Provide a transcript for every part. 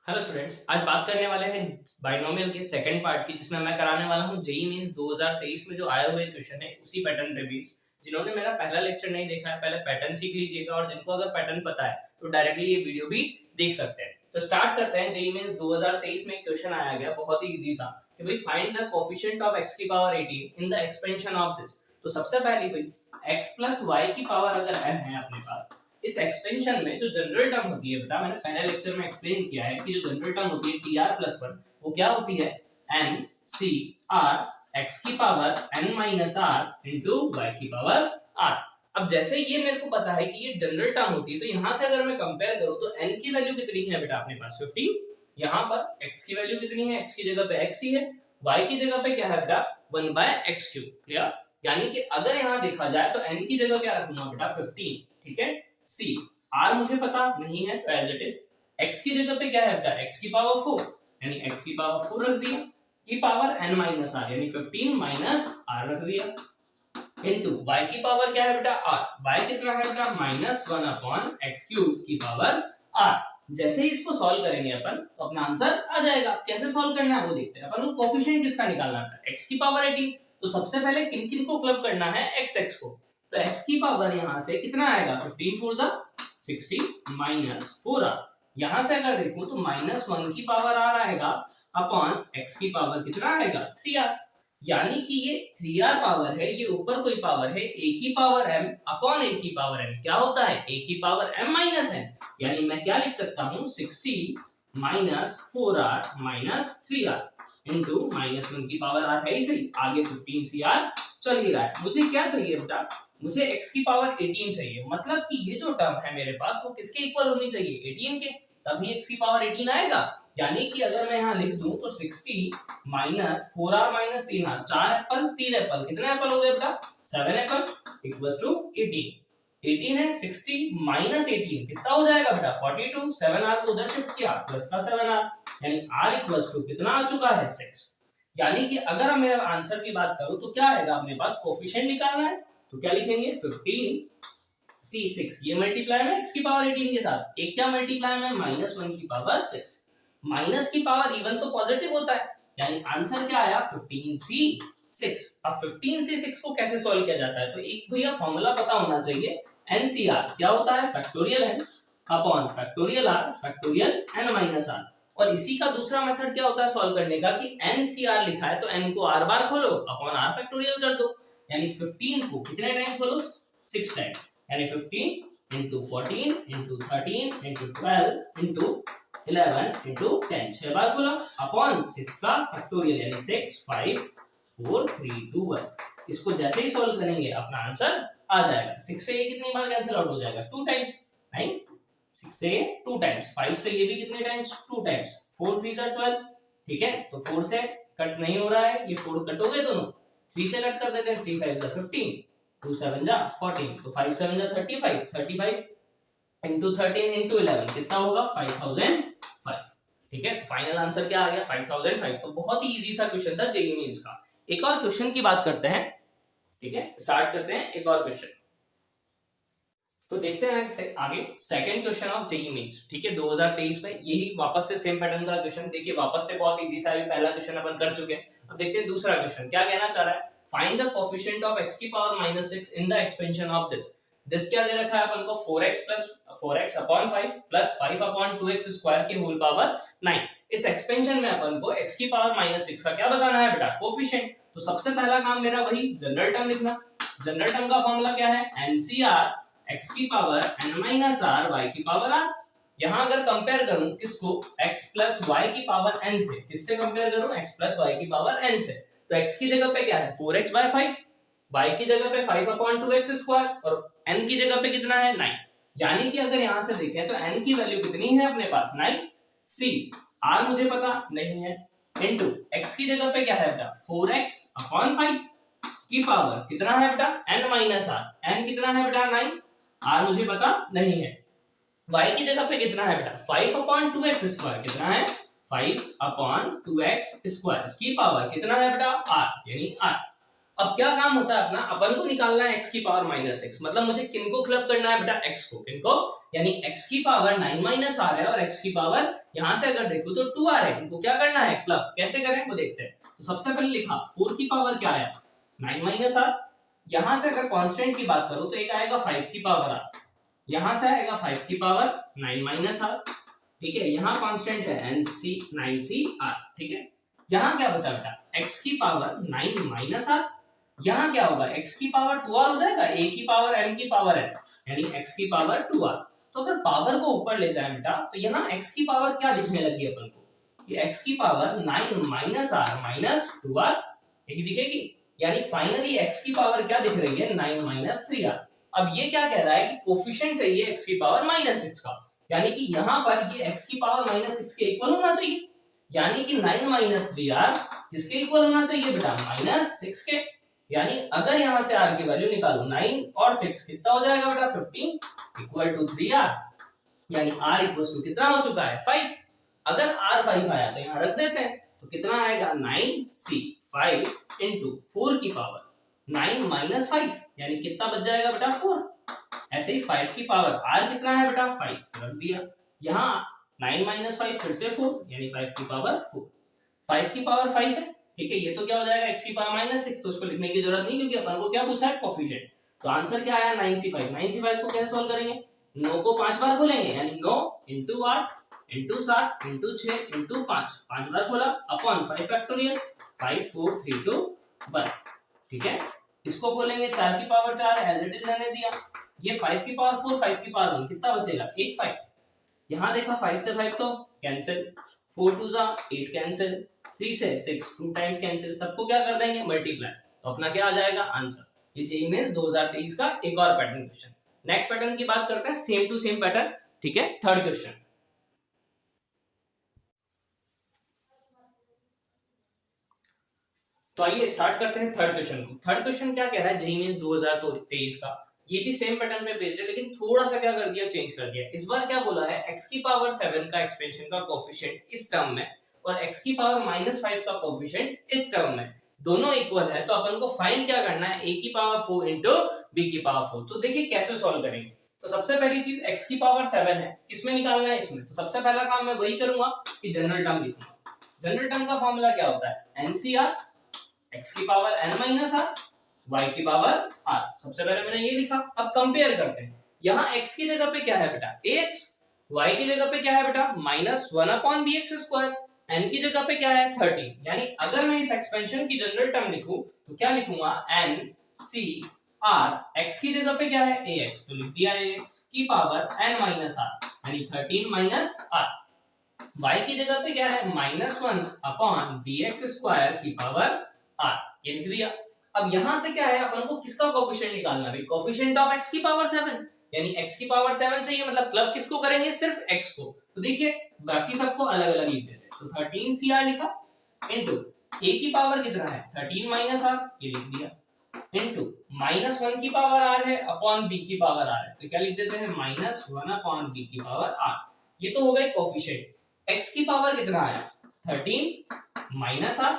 Hello students, आज बात करने वाले हैं बाइनोमियल के सेकंड पार्ट की, जिसमें मैं कराने वाला हूं जेईई मींस 2023 में जो आए हुए क्वेश्चन है उसी पैटर्न पे बेस। जिन्होंने मेरा पहला लेक्चर नहीं देखा है, पहले पैटर्न सीख लीजिएगा, और जिनको अगर पैटर्न पता है तो डायरेक्टली ये वीडियो भी देख सकते हैं। तो स्टार्ट करते हैं। जेईई मींस 2023 में क्वेश्चन आया गया, बहुत ही इजी सा, कि भाई find the coefficient of x की power 18 in the expansion of this. तो सबसे पहले भाई x प्लस वाई की पावर अगर n है अपने पास, इस एक्सपेंशन में जो जनरल टर्म होती है, बेटा मैंने पहले लेक्चर में एक्सप्लेन किया है कि जो जनरल टर्म होती है tr+1, वो क्या होती है n c r x की power n minus r into y की पावर r। अब जैसे ये मेरे को पता है कि ये जनरल टर्म होती है, तो यहां से अगर मैं कंपेयर करूं तो n की वैल्यू कितनी है बेटा अपने पास 15। यहां पर x की वैल्यू कितनी है, x की जगह पे x ही है, y की जगह पे क्या है बेटा 1/x³। क्लियर? यानी कि अगर यहां देखा जाए तो n की जगह क्या रखूंगा बेटा 15। ठीक है। सी आर मुझे पता नहीं है तो एज इट इज, एक्स की जगह पे क्या है बेटा एक्स की पावर 4, यानी एक्स की पावर 4 रख दिया, की पावर n माइनस आर यानी 15 माइनस आर रख दिया, इनटू y की पावर क्या है बेटा r। y कितना है बेटा -1/x³ की पावर r। जैसे ही इसको सॉल्व करेंगे अपन तो अपना आंसर आ जाएगा। कैसे सॉल्व करना है वो देखते हैं। अपन को कोफिशिएंट किसका निकालना है, x की पावर 18। तो सबसे पहले किन किन को क्लब करना है, x को। तो x की पावर यहां से कितना आएगा 15 4 जा 60 माइनस 4r। यहां से अगर देखूं तो -1 की पावर r आएगा अपॉन x की पावर कितना आएगा 3r। यानी कि ये 3r पावर है, ये ऊपर कोई पावर है a की पावर m अपॉन a की पावर n। क्या होता है a की पावर m माइनस n। यानी मैं क्या लिख सकता हूं 60 minus 4r minus 3r into -1 की पावर r है ही सही, आगे 15cr चल ही रहा है। मुझे क्या चाहिए बेटा, मुझे x की पावर 18 चाहिए। मतलब कि ये जो टर्म है मेरे पास वो किसके इक्वल होनी चाहिए 18 के, तभी x की पावर 18 आएगा। यानी कि अगर मैं यहाँ लिख दूं तो 60 minus 4r minus 3r, 4 Apple 3 Apple, कितने एप्पल हो गए बेटा 7 एप्पल इक्वल्स टू 18। 18 है 60 माइनस 18 कितना हो जाएगा बेटा 42। 7r को उधर शिफ्ट किया प्लस का 7r, यानी r इक्वल्स टू कितना आ चुका है 6। यानी कि अगर हम मेरा आंसर की बात करूं तो क्या आएगा, अपने पास कोफिशिएंट निकालना है तो क्या लिखेंगे 15c6, ये मल्टीप्लाई में x की पावर 18 के साथ, एक क्या मल्टीप्लाई में -1 की पावर 6। माइनस की पावर इवन तो पॉजिटिव होता है, यानी आंसर क्या आया 15c6। अब 15c6 को कैसे सॉल्व किया जाता है, तो एक भैया फॉर्मूला पता होना चाहिए, एनसीआर क्या होता है factorial n upon factorial r factorial n minus r। और इसी का दूसरा मेथड क्या होता है सॉल्व करने का, कि एनसीआर लिखा है तो n को r बार खोलो अपॉन r फैक्टोरियल कर दो, यानी 15 को कितने टाइम खोलो 6 टाइम, यानी 15 into 14 into 13 into 12 into 11 into 10, 6 बार खोला अपॉन 6 का फैक्टोरियल, यानी 6 5 4 3 2 1। इसको जैसे ही सॉल्व करेंगे अपना आंसर आ जाएगा। 6 से ये कितनी बार कैंसिल आउट हो जाएगा 2 टाइम्स, 9 6 से 2 टाइम्स, 5 से ये भी कितने टाइम्स 2 टाइम्स, 4 3 जा 12। ठीक है, तो 4 से कट नहीं हो रहा है, ये 4 कट हो गए दोनों, 3 से कट कर देते हैं, 3 5 जा 15, 2 7 जा 14, तो 5 7 जा 35, 35 इंटू 13 इंटू 11 कितना होगा 5005। ठीक है, तो फाइनल आंसर क्या आ गया 5005। तो बहुत ही इजी सा क्वेश्चन था जेईई मेंस का। एक और क्वेश्चन की बात करते हैं। ठीक है, स्टार्ट करते हैं एक और क्वेश्चन। तो देखते हैं आगे second question of JEE Mains. ठीक है, 2023 में यही वापस से सेम पैटर्न का क्वेश्चन। देखिए वापस से बहुत इजी सा है, पहला क्वेश्चन अपन कर चुके हैं। अब देखते हैं दूसरा क्वेश्चन क्या कहना चाह रहा है, find the coefficient of x की power -6 in the expansion of this. This क्या दे रखा है अपन को 4x upon 5 plus 5 upon 2x square की होल पावर 9। इस एक्सपेंशन में अपन को x की पावर -6 का क्या बताना है बेटा कोफिशिएंट। तो सबसे पहला काम मेरा वही जनरल टर्म लिखना। जनरल टर्म का फॉर्मूला क्या है NCR x की power n minus r y की पावर r। यहां अगर कंपेयर करूं किसको x प्लस y की पावर n से, किससे कंपेयर करूं x प्लस y की पावर n से, तो x की जगह पे क्या है 4x/5, y की जगह पे 5 अपॉन 2x स्क्वायर और n की जगह पे कितना है 9। यानी कि अगर यहां से देखें तो n की वैल्यू कितनी है अपने पास 9, c r मुझे पता नहीं है, इनटू x की जगह पे क्या है बेटा 4x अपॉन 5 की पावर कितना है बेटा n माइनस r, n कितना है बेटा 9, r मुझे पता नहीं है। y की जगह पे कितना है बेटा 5 अपॉन 2x स्क्वायर, कितना है 5 अपॉन 2x स्क्वायर की पावर कितना है बेटा r, यानी r। अब क्या काम होता है अपना, अपन को निकालना है x की पावर -6। मतलब मुझे किनको क्लब करना है बेटा x को, किनको, यानी x की पावर 9 माइनस r है और x की पावर यहाँ से अगर देखो तो 2r है, इनको क्या करना है क्लब, कैसे करें वो देखते हैं। तो सबसे पहले लिखा 4 की पावर क्या आया 9 माइनस r, यहाँ से अगर कांस्टेंट की बात करूं तो एक आएगा 5 की पावर r, यहाँ से आएगा 5 की पावर 9 माइनस r, ठीक है। यहाँ कांस्टेंट है nc 9cr, ठीक है। यहाँ क्या बचा बेटा x की पावर 9 माइनस r, यहाँ क्या होगा x की पावर 2r हो जाएगा, a की पावर m की पावर n, यानी x की पावर 2r। तो अगर पावर को ऊपर ले जाए बेटा तो यहाँ x की पावर क्या दिखने लगी अपन को कि x की power 9 minus r minus 2r यही दिखेगी, यानी फाइनली x की पावर क्या दिख रही है 9 माइनस 3r। अब ये क्या कह रहा है कि कोफिशिएंट चाहिए x की पावर माइनस 6 का, यानी कि यहाँ पर ये x की पावर माइनस 6 के इक्वल होना चाहिए, यानी कि 9 माइनस 3r किसके इक्वल होना चाहिए बेटा माइनस 6 के। यानी अगर यहाँ से r की वैल्यू निकालो 9 और 6 कितना हो जाएगा बेटा 15 इक्वल टू 3r, यानी r इक्वल टू कितना हो चुका है 5। अगर r 5 आया तो यहाँ रख देते हैं, तो कितना आएगा 9c 5 इंटू 4 की पावर 9 माइनस 5, यानी कितना बच जाएगा बेटा 4। ऐसे ही 5 की पावर r कितना है बेटा 5 रख दिया, यहाँ 9 माइनस 5 फिर से 4, यानी 5 की पावर 4। 5 की पावर 5 है, ठीक है। ये तो क्या हो जाएगा x की पावर माइनस 6, तो उसको लिखने की जरूरत नहीं क्योंकि अपन को क्या पूछा है कोफिशिएंट। तो आंसर क्या आया 9c5। 9c5 को कैसे सॉल्व करेंगे, 9 को 5 बार बोलेंगे, यानी 9 इंटू 8 इंटू 7 इंटू 6 इंटू 5, 5 बार बोला अपॉन 5 फैक्टोरियल 5 4 3 2 1, ठीक है। इसको बोलेंगे 4 की पावर 4 एज इट इज रहने दिया, ये 5 की पावर 4 5 की पावर 1 कितना बचेगा 1 5। यहाँ देखा 5 से 5 तो कैंसिल, 4 2 जा 8 कैंसिल, 3 से 6 2 टाइम्स कैंसिल, सबको क्या कर देंगे मल्टीप्लाई, तो अपना क्या आ जाएगा आंसर। ये जेईई मेंस 2023 का एक और पैटर्न क्वेश्चन। नेक्स्ट पैटर्न की बात करते हैं, सेम टू सेम पैटर्न, ठीक है। थर्ड क्वेश्चन, तो आइए स्टार्ट करते हैं थर्ड क्वेश्चन को। थर्ड क्वेश्चन क्या कह रहा है जेईई मेंस 2023 का, ये भी सेम पैटर्न पे बेस्ड है लेकिन थोड़ा सा क्या कर दिया चेंज कर दिया। इस बार क्या बोला है x की पावर 7 का एक्सपेंशन का कोएफिशिएंट इस टर्म में और x की पावर -5 का कोएफिशिएंट इस टर्म में, दोनों इक्वल है, तो अपन को फाइंड क्या करना है a की पावर 4 इनटू b की पावर 4। तो देखिए कैसे सॉल्व करेंगे। तो सबसे पहली चीज x की पावर 7 है, किसमें निकालना है इसमें, तो सबसे पहला काम मैं वही करूंगा कि जनरल टर्म लिखूंगा। जनरल टर्म का फॉर्मूला क्या होता है NCR, x की power n minus r, y की पावर r। सबसे पहले मैंने ये लिखा, अब कंपेयर करते हैं। यहाँ x की जगह पे क्या है बेटा ax, y की जगह पे क्या है बेटा -1/bx², n की जगह पे क्या है 13। यानी अगर मैं इस एक्सपेंशन की जनरल टर्म लिखूं तो क्या लिखूंगा n c r, x की जगह पे क्या है ax, तो लिख दिया ax की पावर n माइनस r, यानी 13 माइनस r। y की जगह पे क्या है -1/bx² की पावर r, ये लिख दिया। अब यहां से क्या है अपन को किसका कोएफिशिएंट निकालना है, कोएफिशिएंट ऑफ x की पावर 7, यानी x की पावर 7 चाहिए, मतलब क्लब किसको करेंगे सिर्फ x को। तो देखिए बाकी सबको अलग अलग लिख देते हैं, तो 13cr लिखा इनटू a की पावर कितना है 13 माइनस r, ये लिख दिया, इनटू -1 की पावर r है अपॉन b की पावर r है, तो क्या लिख देते हैं -1/b की पावर r। ये तो हो गए कोएफिशिएंट। x की पावर कितना आया 13 माइनस r,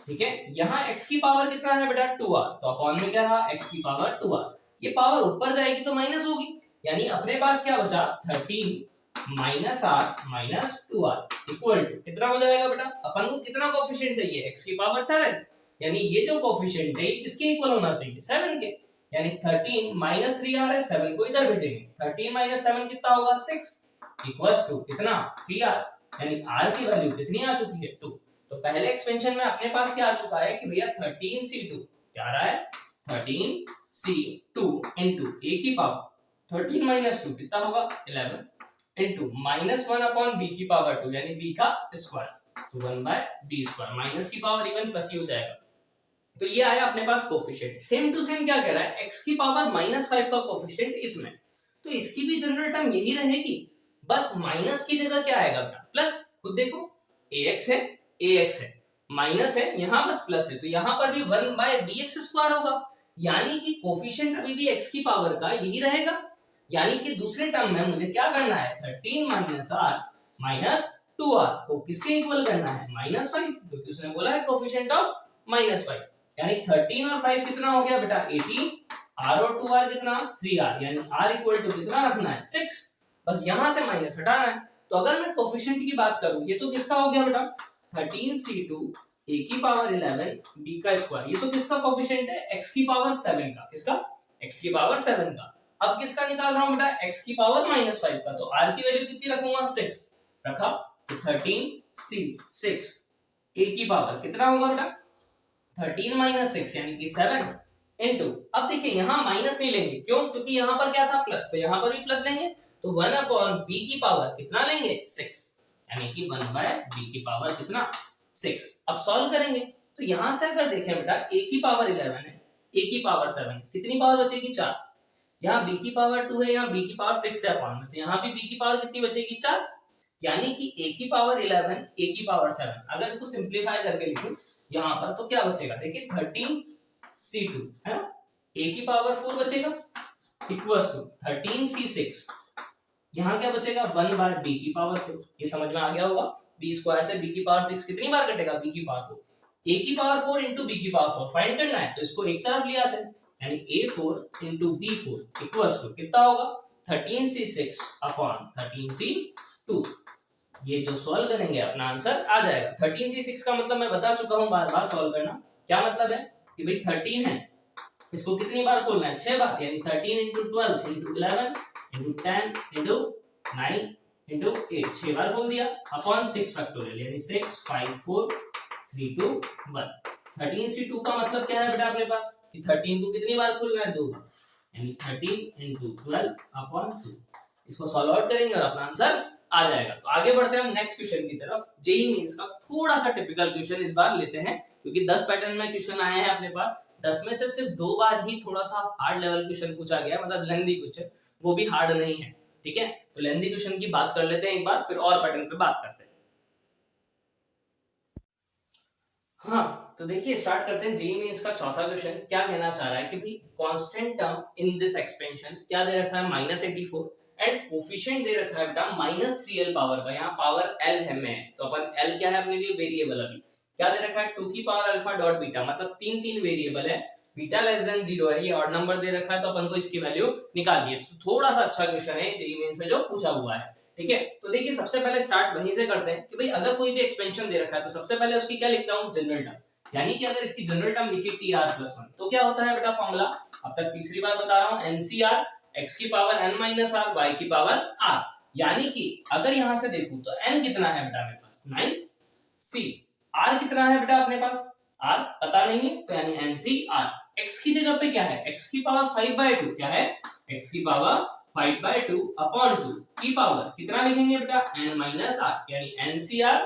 ठीक है। यहाँ x की पावर कितना है बेटा 2r, तो अपॉन में क्या रहा x की पावर 2r, ये पावर ऊपर जाएगी तो माइनस होगी, यानी अपने पास क्या बचा 13 minus r minus 2r equal to कितना हो जाएगा बेटा, अपन को कितना कोएफिशिएंट चाहिए x की पावर 7, यानी ये जो कोएफिशिएंट है किसके इक्वल होना चाहिए 7 के, यानी 13 माइनस 3r है, 7 को इधर भेजेंगे, 13 माइनस 7 कितना होगा 6 इक्वल्स टू कितना 3r, यानी r की वैल्यू कितनी आ चुकी है 2। तो पहले एक्सपेंशन में अपने पास क्या आ चुका है कि भैया 13c2 क्या आ रहा है 13c2 इनटू a की पावर 13 माइनस 2 कितना होगा 11 इनटू -1/b की पावर 2, यानी b का स्क्वायर, तो 1/b², माइनस की पावर इवन प्लस ही हो जाएगा। तो ये आया अपने पास कोएफिशिएंट। सेम टू सेम क्या कह रहा है x की पावर -5 का कोएफिशिएंट इसमें, तो इसकी भी जनरल टर्म यही रहेगी, बस माइनस की जगह क्या आएगा बेटा प्लस। खुद देखो ax है ax है, माइनस है यहाँ बस प्लस है, तो यहाँ पर भी 1/bx² होगा, यानी कि कोफिशिएंट अभी भी x की पावर का यही रहेगा, यानी कि दूसरे टर्म में मुझे क्या करना है 13 माइनस r माइनस 2r को किसके इक्वल करना है -5, क्योंकि उसने बोला है कोफिशिएंट ऑफ -5, यानी 13 और 5 कितना हो गया बेटा 18, r और 2r कितना 3r, यानी r इक्वल टू कितना रखना है 6, बस यहां से माइनस हटाना है, तो अगर मैं कोफिशिएंट की बात करूं, ये तो किसका हो गया बेटा 13c2 a की पावर 11 b का स्क्वायर, ये तो किसका कोफिशिएंट है x की पावर 7 का, किसका x की पावर 7 का। अब किसका निकाल रहा हूं बेटा x की पावर -5 का, तो r की वैल्यू कितनी रखूंगा 6 रखा, तो 13c6 a की पावर कितना होगा बेटा 13 - 6 यानी कि 7 इनटू, अब देखिए यहां माइनस नहीं लेंगे, क्यों, क्योंकि यहां पर क्या था प्लस, तो यहां पर भी प्लस लेंगे, तो 1 अपॉन b की पावर कितना लेंगे 6, यानी कि 1 बाय b की पावर कितना 6। अब सॉल्व करेंगे, तो यहां से अगर देखें बेटा a की पावर 11 है, a की पावर 7, कितनी पावर बचेगी 4, यहाँ b की पावर 2 है, यहाँ b की पावर 6 है अपॉन में, तो यहाँ भी b की पावर कितनी बचेगी 4, यानी कि a की पावर 11 a की पावर 7, अगर इसको सिंपलीफाई करके लिखूं यहाँ पर तो क्या बचेगा, देखिए 13c2 है ना, a की पावर 4 बचेगा इक्वल्स टू 13c6, यहाँ क्या बचेगा 1 बाय b की पावर 4, ये समझ में आ गया होगा, b स्क्वायर से b की पावर 6 कितनी बार कटेगा b की पावर 4, a की पावर 4 into b की पावर 4 फाइंड करना है, तो इसको एक तरफ ले आते हैं, यानी a4 into b4 equals to कितना होगा 13c6 अपॉन 13c2, ये जो सॉल्व करेंगे अपना आंसर आ जाएगा। 13c6 का मतलब मैं बता चुका हूं, बार बार सॉल्व करना क्या मतलब है कि भाई 13 है, इसको कितनी बार खोलना है 6 बार, यानी 13 into 12 into 11 into 10 into 9 into 8, 6 बार खोल दिया अपॉन 6 फैक्टोरियल, यानी 6 5 4 3 2 1। 13c2 का मतलब क्या है बेटा अपने पास कि 13 को कितनी बार खोलना है 2 बार, यानी 13 into 12 अपॉन 2, इसको सॉल्व आउट करेंगे और अपना आंसर आ जाएगा। तो आगे बढ़ते हैं हम नेक्स्ट क्वेश्चन की तरफ। जेईई मेंस का थोड़ा सा टिपिकल क्वेश्चन इस बार लेते हैं, क्योंकि 10 पैटर्न में क्वेश्चन आए हैं अपने पास, 10 में से सिर्फ 2 बार ही थोड़ा सा हार्ड लेवल क्वेश्चन पूछा गया, मतलब लेंथी क्वेश्चन, वो भी हार्ड नहीं है, ठीक है। तो लेंथी क्वेश्चन की बात कर लेते हैं एक बार, फिर और पैटर्न पे बात करते हैं। हाँ, तो देखिए स्टार्ट करते हैं जेईई मेंस का चौथा क्वेश्चन। क्या कहना चाह रहा है कि भाई constant term in this expansion क्या दे रखा है -84 एंड कोफिशिएंट दे रखा है बेटा -3l पावर का, यहाँ पावर l है में, तो अपन l क्या है अपने लिए वेरिएबल, अभी क्या दे रखा है 2 की पावर अल्फा डॉट बीटा, मतलब तीन वेरिएबल है, बीटा लेस देन 0 है, ये ऑड नंबर दे रखा है, तो अपन को इसकी वैल्यू निकालनी है। तो थोड़ा सा अच्छा क्वेश्चन है जेईई मेंस में जो पूछा हुआ है, ठीक है। तो देखिए सबसे पहले स्टार्ट वहीं से करते हैं कि भाई अगर कोई भी एक्सपेंशन दे रखा है तो सबसे पहले उसकी क्या लिखता हूं जनरल टर्म, यानी कि अगर इसकी जनरल टर्म लिखी tr+1 तो क्या होता है बेटा फॉर्मूला, अब तक तीसरी बार बता रहा हूं ncr x की पावर n - r y की पावर r, यानी कि अगर यहां से देखूं तो n कितना है बेटा मेरे पास 9, c r कितना है बेटा अपने पास r पता नहीं है, तो यानी ncr, x की जगह पे क्या है x की पावर 5/2, क्या है x की पावर 5/2 अपॉन 2 की पावर कितना लिखेंगे बेटा n - r, यानी ncr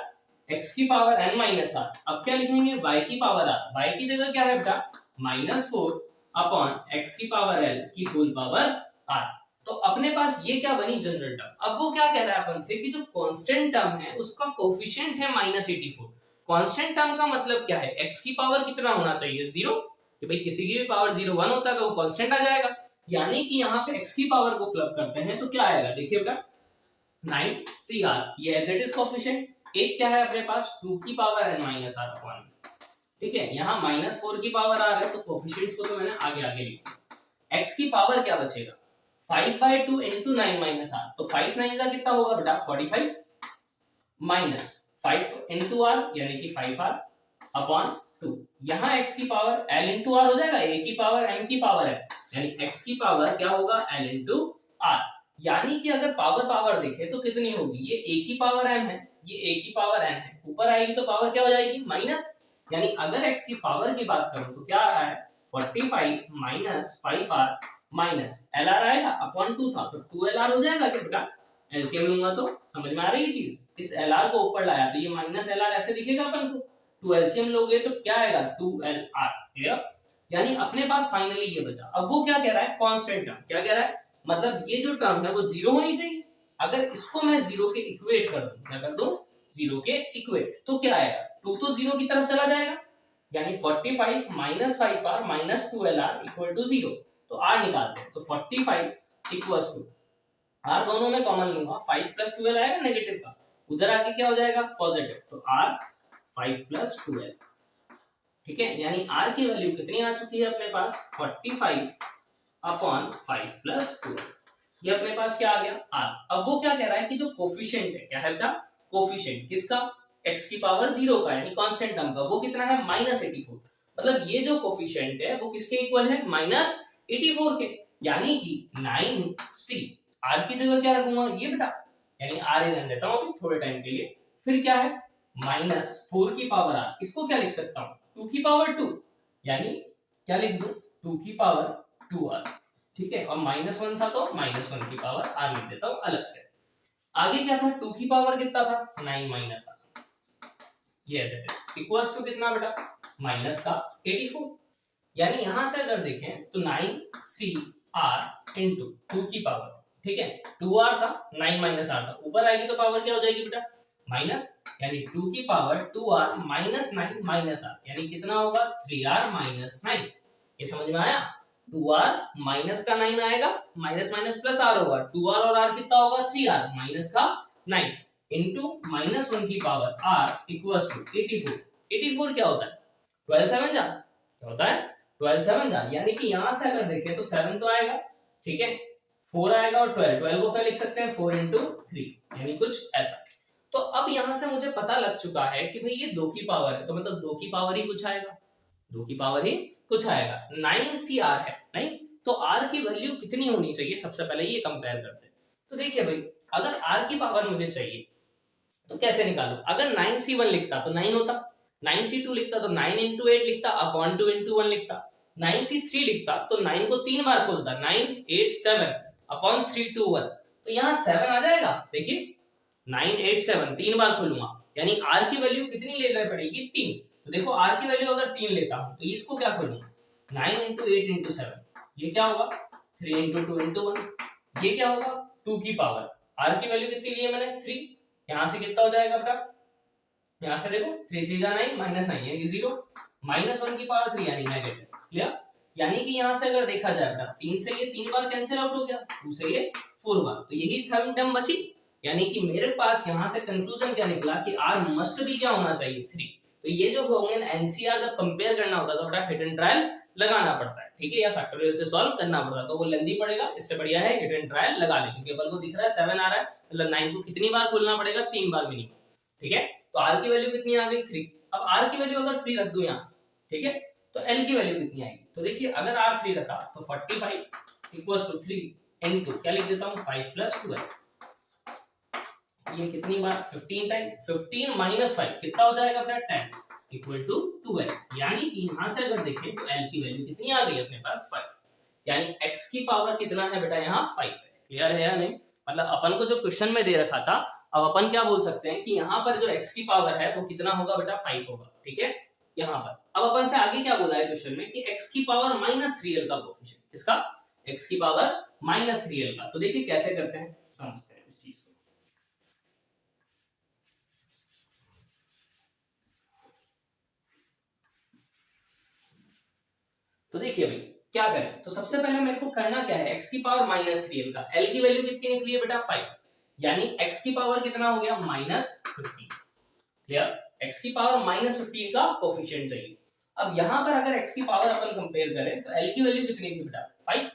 x की पावर n - r, अब क्या लिखेंगे y की पावर r, y की जगह क्या है बेटा -4 अपॉन x की पावर l की होल पावर r। तो अपने पास ये क्या बनी जनरल टर्म। अब वो क्या कह रहा है अपन से कि जो कांस्टेंट टर्म है उसका कोफिशिएंट है -84। कांस्टेंट टर्म का मतलब क्या है x की पावर कितना होना चाहिए 0, कि भाई किसी की भी पावर 0 1 होता है तो वो कांस्टेंट आ जाएगा, यानी कि यहाँ पे x की पावर को क्लब करते हैं तो क्या आएगा, देखिए बेटा 9cr, ये एज इट इज कोफिशिएंट, एक क्या है अपने पास 2 की पावर n - r अपॉन, ठीक है, यहाँ -4 की पावर आ रहा है, तो कोफिशिएंट्स को तो मैंने आगे आगे लिखा, x की पावर क्या बचेगा 5/2 into 9 - r, तो 5 9 का कितना होगा बेटा 45 माइनस 5 into r यानी कि 5r अपॉन 2, यहाँ x की पावर l into r हो जाएगा, a की पावर m की पावर है, यानी x की पावर क्या होगा l into r, यानी कि अगर पावर पावर देखें तो कितनी होगी, ये a की पावर m है, ये a की पावर n है, ऊपर आएगी तो पावर क्या हो जाएगी माइनस, यानी अगर x की पावर की बात करूं तो क्या आ रहा है 45 माइनस 5r माइनस lr आएगा अपॉन 2 था, तो 2lr हो जाएगा क्या बेटा, एलसीएम लूंगा तो समझ में आ रही है चीज, इस lr को ऊपर लाया तो ये माइनस lr ऐसे दिखेगा अपन को, 2 एलसीएम लोगे तो क्या आएगा 2lr, क्लियर, यानी अपने पास फाइनली ये बचा। अब वो क्या कह रहा है कांस्टेंट टर्म, क्या कह रहा है मतलब ये जो टर्म है वो 0 होनी चाहिए, अगर इसको मैं 0 के इक्वेट कर दूं, क्या कर दूं 0 के इक्वेट, तो क्या आएगा 2 तो 0 की तरफ चला जाएगा, यानी 45 minus 5r minus 2lr equal to 0, तो r निकालते हैं, तो 45 इक्वल्स टू r दोनों में कॉमन लूंगा, 5 + 2l आएगा नेगेटिव का, उधर आके क्या हो जाएगा पॉजिटिव, तो r 5 + 2l, ठीक है, यानी r की वैल्यू कितनी आ चुकी है अपने पास 45 अपॉन 5 + 2l, ये अपने पास क्या आ गया आर। अब वो क्या कह रहा है कि जो कोफिशिएंट है, क्या है बेटा कोफिशिएंट किसका, x की पावर 0 का यानी कांस्टेंट टर्म का, वो कितना है -84। मतलब ये जो कोफिशिएंट है वो किसके इक्वल है -84 के, यानी कि 9c। r की जगह क्या रखूंगा ये बेटा, यानी r ही रहने देता हूं अभी थोड़े टाइम के लिए। फिर क्या है -4 की पावर r, इसको क्या लिख सकता हूं 2 की पावर 2, यानी क्या लिख दूं 2 की पावर 2r। ठीक है, और -1 था तो -1 की पावर r लिख देता हूं अलग से। आगे क्या था 2 की पावर कितना था 9 माइनस r, ये as it is equals to कितना बेटा माइनस का 84। यानी यहां से अगर देखें तो 9cr इंटू 2 की पावर, ठीक है 2r था 9 माइनस r था, ऊपर आएगी तो पावर क्या हो जाएगी बेटा माइनस, यानी 2 की power 2r minus 9 minus r, यानी कितना होगा 3r माइनस 9। ये समझ में आया, 2r माइनस का 9 आएगा, माइनस माइनस प्लस r होगा, 2r और r कितना होगा 3r माइनस का 9 इंटू -1 की पावर r इक्वल्स टू 84। 84 क्या होता है 12 7 जा, क्या होता है 12 7 जा, यानी कि यहां से अगर देखें तो 7 तो आएगा, ठीक है 4 आएगा और 12, 12 को क्या लिख सकते हैं 4 इंटू 3, यानी कुछ ऐसा। तो अब यहां से मुझे पता लग चुका है कि भाई ये 2 की पावर है, तो मतलब 2 की पावर ही कुछ आएगा, 2 की पावर ही कुछ आएगा। 9cr है नहीं, तो r की वैल्यू कितनी होनी चाहिए, सबसे पहले ये कंपेयर करते हैं। तो देखिए भाई अगर r की पावर मुझे चाहिए तो कैसे निकालूं, अगर 9c1 लिखता तो 9 होता, 9c2 लिखता तो 9 इंटू 8 लिखता अपॉन 2 इंटू 1 लिखता, 9c3 लिखता तो 9 को 3 बार खोलता 9 8 7 अपॉन 3 2 1, तो यहाँ 7 आ जाएगा। देखिए 9 8 7 3 बार खोलूंगा, यानी r की वैल्यू कितनी लेना पड़ेगी 3। तो देखो r की वैल्यू अगर 3 लेता हूं तो इसको क्या करूंगा 9 इंटू 8 इंटू 7, ये क्या होगा 3 इंटू 2 इंटू 1, ये क्या होगा 2 की पावर, r की वैल्यू कितनी ली है मैंने 3, यहां से कितना हो जाएगा बेटा, यहां से देखो 3 3 जा 9 माइनस 9 है 0, -1 की पावर 3 यानी नेगेटिव, क्लियर। यानी कि यहां से अगर देखा जाए बेटा 3 से ये 3 बार कैंसिल आउट हो गया, 2 से ये 4 बार, तो यही सम टर्म बची। यानी कि मेरे पास यहां से कंक्लूजन क्या निकला कि r मस्ट भी क्या होना चाहिए 3। तो ये जो होंगे एनसीआर जब कंपेयर करना होता है तो बेटा हिट एंड ट्रायल लगाना पड़ता है, ठीक है, या फैक्टोरियल से सॉल्व करना पड़ता है, तो वो लेंदी पड़ेगा, इससे बढ़िया है हिट एंड ट्रायल लगा ले, क्योंकि अपन को दिख रहा है 7 आ रहा है, मतलब 9 को कितनी बार खोलना पड़ेगा 3 बार मिनिमम, ठीक है। तो r की वैल्यू कितनी आ गई 3। अब r की वैल्यू अगर 3 रख दूं यहां, ठीक है, तो l की वैल्यू कितनी आएगी, तो देखिए अगर r 3 रखा तो 45 इक्वल्स टू 3 इनटू क्या लिख देता हूं 5 प्लस 12, ये कितनी बार 15 टाइम, 15 माइनस 5 कितना हो जाएगा अपना 10 इक्वल टू 12, यानी कि यहां से अगर देखें तो l की वैल्यू कितनी आ गई अपने पास 5, यानी x की पावर कितना है बेटा यहाँ 5 है। क्लियर है या नहीं, मतलब अपन को जो क्वेश्चन में दे रखा था, अब अपन क्या बोल सकते हैं कि यहाँ पर जो x की पावर है वो कितना होगा बेटा 5 होगा, ठीक है। यहाँ पर अब अपन से आगे क्या बोला है क्वेश्चन में कि x की पावर -3l का कोफिशिएंट, किसका x की पावर -3l का। तो देखिए कैसे करते हैं, समझते हैं इस चीज को। तो देखिए भाई क्या करें, तो सबसे पहले मेरे को करना क्या है, x की पावर -3l का, l की वैल्यू कितनी निकली है बेटा 5, यानी x की पावर कितना हो गया -15, क्लियर, x की पावर -15 का कोफिशिएंट चाहिए। अब यहाँ पर अगर x की पावर अपन कंपेयर करें तो l की वैल्यू कितनी थी बेटा 5,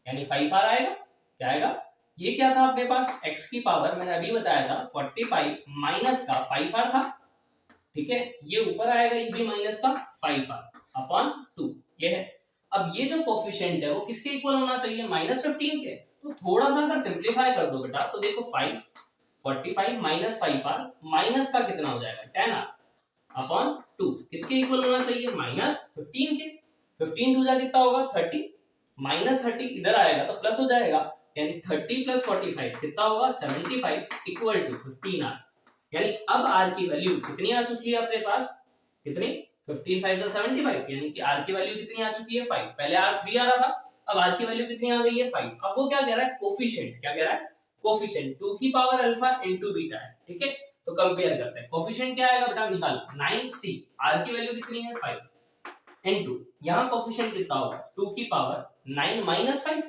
यानी 5r आएगा, क्या आएगा, ये क्या था अपने पास x की पावर मैंने अभी बताया था 45 माइनस का 5r था, ठीक है, ये ऊपर आएगा ये भी माइनस का 5r अपॉन 2, ये है। अब ये जो कोफिशिएंट है वो किसके इक्वल होना चाहिए -15 के, तो थोड़ा सा अगर सिंपलीफाई कर दो बेटा तो देखो 5 45 माइनस 5r माइनस का कितना हो जाएगा 10r अपॉन 2, किसके इक्वल होना चाहिए -15 के, 15 2 जा कितना होगा 30, -30 इधर आएगा तो प्लस हो जाएगा, यानी 30 प्लस 45 कितना होगा 75 इक्वल टू 15r। यानी अब r की वैल्यू कितनी आ चुकी है अपने पास, कितनी 15 5 75, यानी कि r की वैल्यू कितनी आ चुकी है 5, पहले r 3 आ रहा था, अब r की वैल्यू कितनी आ गई है 5। अब वो क्या कह रहा है कोफिशिएंट, क्या कह रहा है कोफिशिएंट 2 की पावर अल्फा इनटू बीटा है, ठीक है। तो कंपेयर करते हैं कोफिशिएंट क्या आएगा बेटा निकालो 9c, r की वैल्यू कितनी है 5 इनटू यहां कोफिशिएंट कितना होगा 2 की पावर 9 माइनस 5,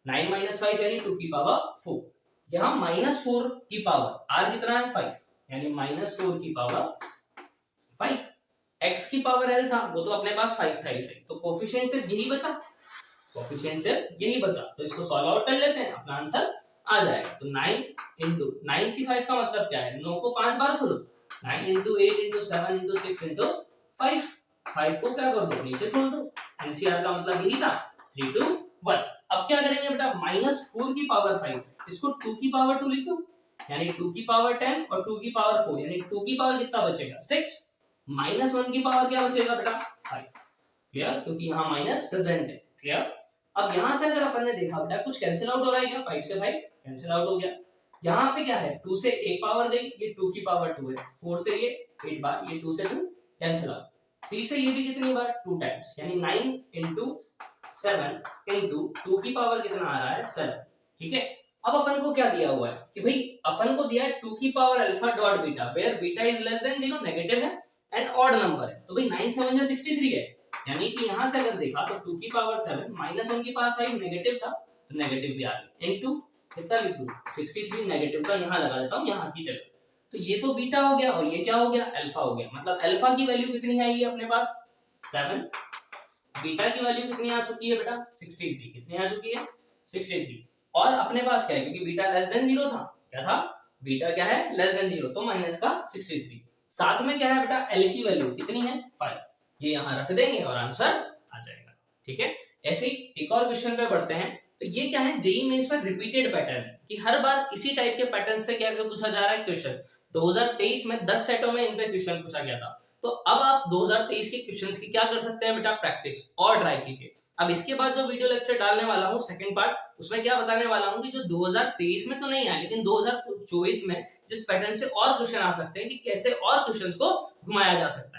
9 माइनस 5 यानी 2 की पावर 4, यहां -4 की पावर r कितना है 5, यानी -4 की पावर 5, x की पावर l था वो तो अपने पास 5 था इसे, तो कोफिशिएंट सिर्फ यही बचा, कोफिशिएंट सिर्फ यही बचा, तो इसको सॉल्व आउट कर लेते हैं, अपना आंसर आ जाएगा। तो 9 इंटू 9c5 का मतलब क्या है, 9 को 5 बार खोलो, 9 इंटू 8 इंटू 7 इंटू 6 इंटू 5, 5 को क्या कर दो, नीचे खोल दो। एनसीआर का मतलब यही था, 3 2 1। अब क्या करेंगे बेटा, -4 की पावर 5 इसको 2 की पावर 2 लिख दो, यानी 2 की पावर 10 और 2 की पावर 4, यानी 2 की पावर कितना बचेगा, 6, -1 की पावर क्या बचेगा बेटा, 5। क्लियर, क्योंकि यहाँ माइनस प्रेजेंट है। क्लियर। अब यहाँ से अगर अपन ने देखा बेटा कुछ कैंसिल आउट हो रहा है क्या, 5 से 5 कैंसिल आउट हो गया। यहाँ पे क्या है, 2 से 1 पावर गई, ये 2 की पावर 2 है, 4 से ये 8 बार, ये 2 से 2 कैंसिल आउट, 3 से ये भी कितनी बार, 2 टाइम्स, यानी 9 इंटू 7 इंटू 2 की पावर कितना आ रहा है, 7। ठीक है। अब अपन को क्या दिया हुआ है कि भाई अपन को दिया है 2 की power alpha dot beta, where beta is less than 0, negative है एंड ऑड नंबर है, तो भाई 9 7 63 है, यानी कि यहां से अगर देखा तो 2 की पावर 7 -1 की पावर 5 नेगेटिव था, तो नेगेटिव भी आ गया, इनटू कितना लिख दूं, 63 नेगेटिव का यहां लगा देता हूं यहां की जगह, तो ये तो बीटा हो गया और ये क्या हो गया, अल्फा हो गया। मतलब अल्फा की वैल्यू कितनी आएगी अपने पास, 7, बीटा की वैल्यू कितनी आ चुकी है बेटा, 63, कितनी आ चुकी है, 63। और अपने पास क्या है, क्योंकि बीटा लेस देन 0 था, क्या था, बीटा क्या है, लेस देन 0, तो माइनस का 63। साथ में क्या है बेटा, एल की वैल्यू कितनी है, 5, ये यहां रख देंगे और आंसर आ जाएगा। ठीक है। ऐसे ही एक और क्वेश्चन पे बढ़ते हैं, तो ये क्या है, जेईई मेंस में रिपीटेड पैटर्न है कि हर बार इसी टाइप के पैटर्न से क्या पूछा जा रहा है क्वेश्चन। 2023 में 10 सेटों में इन पे क्वेश्चन पूछा गया था, तो अब आप 2023 के क्वेश्चंस की क्या कर सकते हैं बेटा, प्रैक्टिस और ट्राई कीजिए। अब इसके बाद जो वीडियो लेक्चर डालने वाला हूँ सेकंड पार्ट, उसमें क्या बताने वाला हूँ कि जो 2023 में तो नहीं आया, लेकिन 2024 में जिस पैटर्न से और क्वेश्चन आ सकते हैं कि कैसे और क्वेश्चंस को घुमाया जा सकता है।